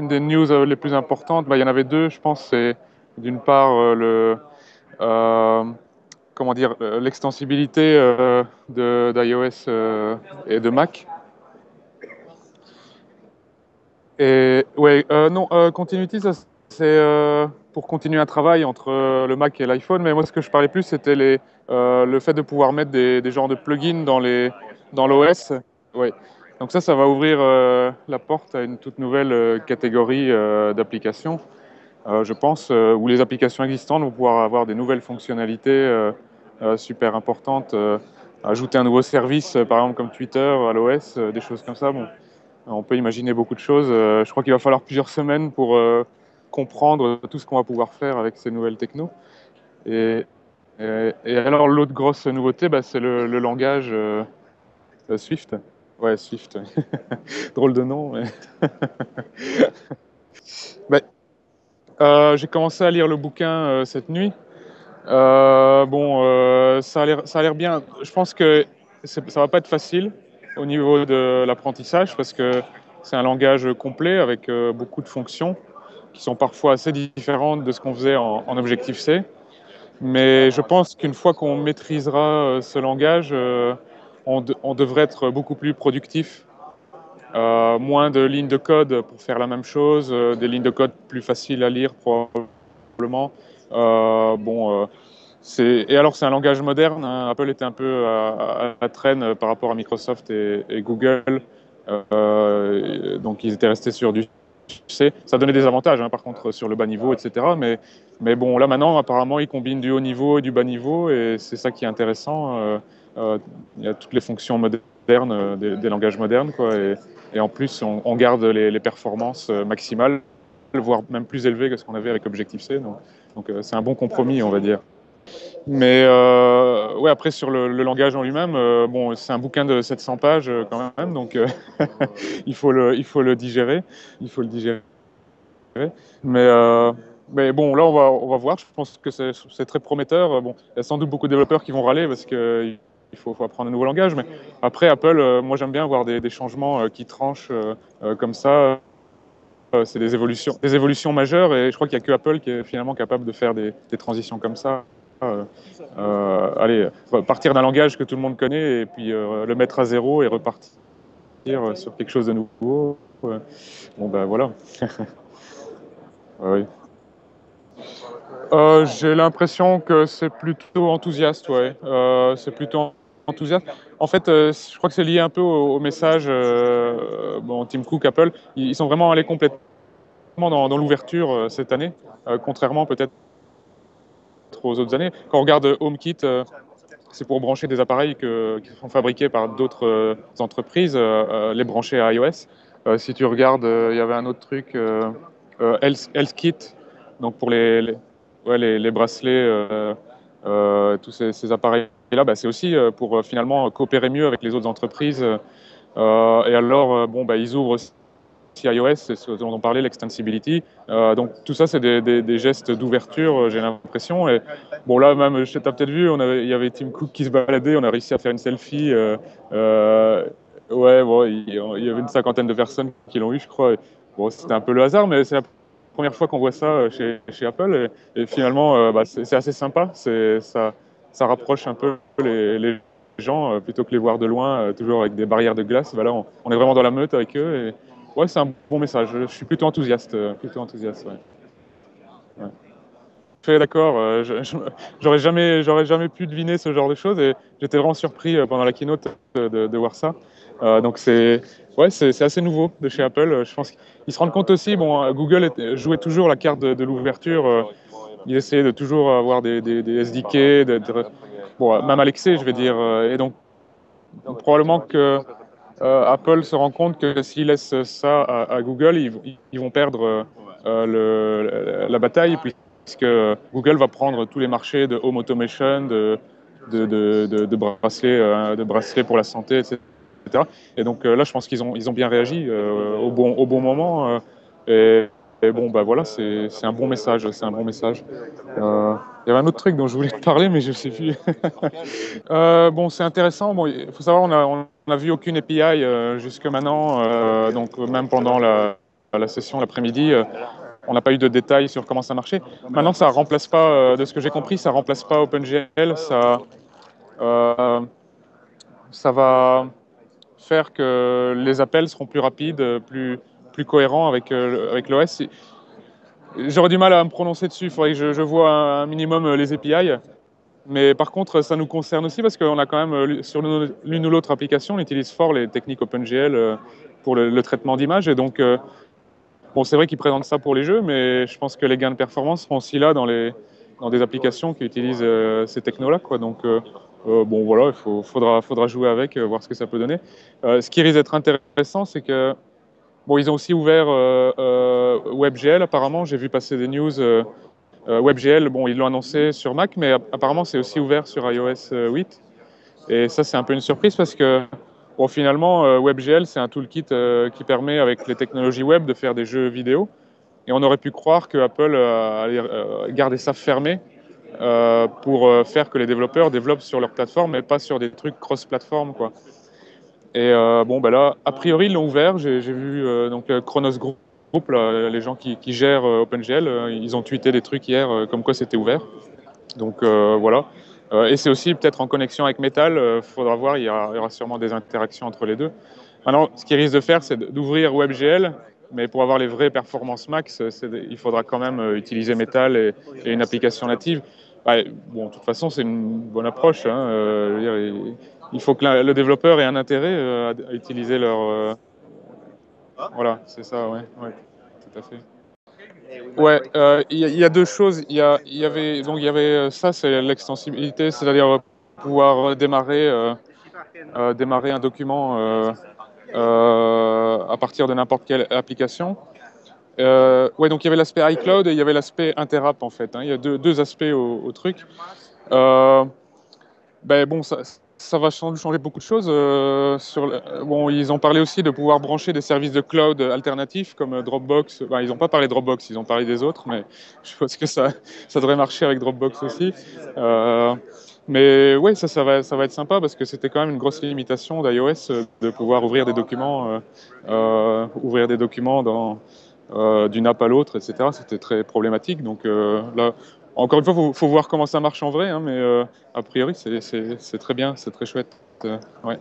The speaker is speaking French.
une des news les plus importantes, bah, il y en avait deux, je pense. C'est d'une part euh, comment dire, l'extensibilité d'iOS et de Mac. Et ouais, non, Continuity, ça c'est pour continuer un travail entre le Mac et l'iPhone. Mais moi, ce que je parlais plus, c'était le fait de pouvoir mettre des genres de plugins dans l'OS. Ouais. Donc ça va ouvrir la porte à une toute nouvelle catégorie d'applications, je pense, où les applications existantes vont pouvoir avoir des nouvelles fonctionnalités super importantes. Ajouter un nouveau service, par exemple comme Twitter à l'OS, des choses comme ça. Bon, on peut imaginer beaucoup de choses. Je crois qu'il va falloir plusieurs semaines pour comprendre tout ce qu'on va pouvoir faire avec ces nouvelles technos. Et, et alors, l'autre grosse nouveauté, bah, c'est le langage Swift. Ouais, Swift. Drôle de nom. Mais... Bah, j'ai commencé à lire le bouquin cette nuit. Ça a l'air bien. Je pense que ça va pas être facile au niveau de l'apprentissage parce que c'est un langage complet avec beaucoup de fonctions qui sont parfois assez différentes de ce qu'on faisait en Objective-C. Mais je pense qu'une fois qu'on maîtrisera ce langage, on devrait être beaucoup plus productif. Moins de lignes de code pour faire la même chose, des lignes de code plus faciles à lire probablement. Euh, bon, euh, et alors, c'est un langage moderne, hein. Apple était un peu à la traîne par rapport à Microsoft et Google. Donc, ils étaient restés sur du C. Ça donnait des avantages, hein, par contre, sur le bas niveau, etc. Mais bon, là maintenant, apparemment, ils combinent du haut niveau et du bas niveau, et c'est ça qui est intéressant. Il y a toutes les fonctions modernes, des langages modernes, quoi. Et en plus, on garde les performances maximales, voire même plus élevées que ce qu'on avait avec Objective-C. Donc c'est un bon compromis, on va dire. Mais ouais, après, sur le langage en lui-même, bon, c'est un bouquin de 700 pages quand même, donc il faut le digérer. Il faut le digérer. Mais, euh, mais bon, là, on va voir. Je pense que c'est très prometteur. Bon, il y a sans doute beaucoup de développeurs qui vont râler parce qu'il faut apprendre un nouveau langage. Mais après, Apple, moi, j'aime bien voir des changements qui tranchent comme ça. C'est des évolutions majeures et je crois qu'il n'y a que Apple qui est finalement capable de faire des transitions comme ça. Allez, partir d'un langage que tout le monde connaît et puis le mettre à zéro et repartir sur quelque chose de nouveau. Bon, ben voilà. Oui. J'ai l'impression que c'est plutôt enthousiaste, ouais. C'est plutôt enthousiaste. En fait, je crois que c'est lié un peu au message. Bon, Tim Cook, Apple, ils sont vraiment allés complètement dans l'ouverture cette année, contrairement peut-être aux autres années. Quand on regarde HomeKit, c'est pour brancher des appareils qui sont fabriqués par d'autres entreprises, les brancher à iOS. Si tu regardes, il y avait un autre truc, HealthKit, donc pour ouais, les bracelets, tous ces appareils-là, bah, c'est aussi pour finalement coopérer mieux avec les autres entreprises. Et alors, bon, bah, ils ouvrent aussi iOS, c'est ce dont on parlait, l'extensibility. Donc tout ça, c'est des gestes d'ouverture, j'ai l'impression. Et bon, là, même, tu as peut-être vu, il y avait Tim Cook qui se baladait, on a réussi à faire une selfie. Ouais, bon, il y avait une cinquantaine de personnes qui l'ont eu, je crois. Et, bon, c'était un peu le hasard, mais c'est la première fois qu'on voit ça chez Apple. Et finalement, bah, c'est assez sympa. Ça rapproche un peu les gens, plutôt que les voir de loin, toujours avec des barrières de glace. Bah, là, on est vraiment dans la meute avec eux. Ouais, c'est un bon message. Je suis plutôt enthousiaste. Plutôt enthousiaste, ouais. Ouais. Je suis d'accord. J'aurais jamais pu deviner ce genre de choses et j'étais vraiment surpris pendant la keynote de voir ça. Donc ouais, c'est assez nouveau de chez Apple. Je pense qu'ils se rendent compte aussi. Bon, Google jouait toujours la carte de l'ouverture. Ils essayaient de toujours avoir des SDK, bon, même Alexei, je vais dire. Et donc probablement que Apple se rend compte que s'ils laissent ça à Google, ils vont perdre la bataille, puisque Google va prendre tous les marchés de home automation, de bracelets pour la santé, etc. Et donc là, je pense ils ont bien réagi au bon moment. Et bon, bah voilà, c'est un bon message. C'est un bon message. Il y avait un autre truc dont je voulais te parler, mais je ne sais plus. Bon, c'est intéressant. Bon, il faut savoir, on a vu aucune API jusque maintenant, donc même pendant la session l'après-midi, on n'a pas eu de détails sur comment ça marchait. Maintenant, ça remplace pas, de ce que j'ai compris, ça remplace pas OpenGL. Euh, ça va faire que les appels seront plus rapides, plus cohérents avec l'OS. J'aurais du mal à me prononcer dessus. Il faudrait que je vois un minimum les API. Mais par contre, ça nous concerne aussi parce qu'on a quand même, sur l'une ou l'autre application, on utilise fort les techniques OpenGL pour le traitement d'images. Et donc, bon, c'est vrai qu'ils présentent ça pour les jeux, mais je pense que les gains de performance seront aussi là dans des applications qui utilisent ces technos-là, quoi. Donc, bon, voilà, faudra jouer avec, voir ce que ça peut donner. Ce qui risque d'être intéressant, c'est que, bon, ils ont aussi ouvert WebGL, apparemment. J'ai vu passer des news. WebGL, bon, ils l'ont annoncé sur Mac, mais apparemment, c'est aussi ouvert sur iOS 8. Et ça, c'est un peu une surprise parce que, bon, finalement, WebGL, c'est un toolkit qui permet, avec les technologies web, de faire des jeux vidéo. Et on aurait pu croire que Apple allait garder ça fermé pour faire que les développeurs développent sur leur plateforme et pas sur des trucs cross-platform, quoi. Et bon, ben là, a priori, ils l'ont ouvert. J'ai vu donc Chronos Group, là, les gens qui gèrent OpenGL, ils ont tweeté des trucs hier comme quoi c'était ouvert. Donc voilà. Et c'est aussi peut-être en connexion avec Metal. Il faudra voir, il y aura sûrement des interactions entre les deux. Maintenant, ce qu'ils risquent de faire, c'est d'ouvrir WebGL, mais pour avoir les vraies performances max, il faudra quand même utiliser Metal et une application native. Bah, bon, de toute façon, c'est une bonne approche, hein. Je veux dire, il faut que le développeur ait un intérêt à utiliser leur. Voilà, c'est ça, ouais, ouais, tout à fait. Ouais, il y a deux choses. Il y avait ça, c'est l'extensibilité, c'est-à-dire pouvoir démarrer un document à partir de n'importe quelle application. Ouais, donc il y avait l'aspect iCloud et il y avait l'aspect Interop en fait, hein. Il y a deux aspects au truc. Euh, Ben bon, ça va changer beaucoup de choses. Bon, ils ont parlé aussi de pouvoir brancher des services de cloud alternatifs comme Dropbox. Ben, ils n'ont pas parlé de Dropbox, ils ont parlé des autres, mais je pense que ça devrait marcher avec Dropbox aussi. Euh, mais ouais, ça va être sympa parce que c'était quand même une grosse limitation d'iOS de pouvoir ouvrir des documents d'une app à l'autre, etc. C'était très problématique. Donc là, encore une fois, faut voir comment ça marche en vrai, hein, mais a priori, c'est très bien, c'est très chouette. Ouais.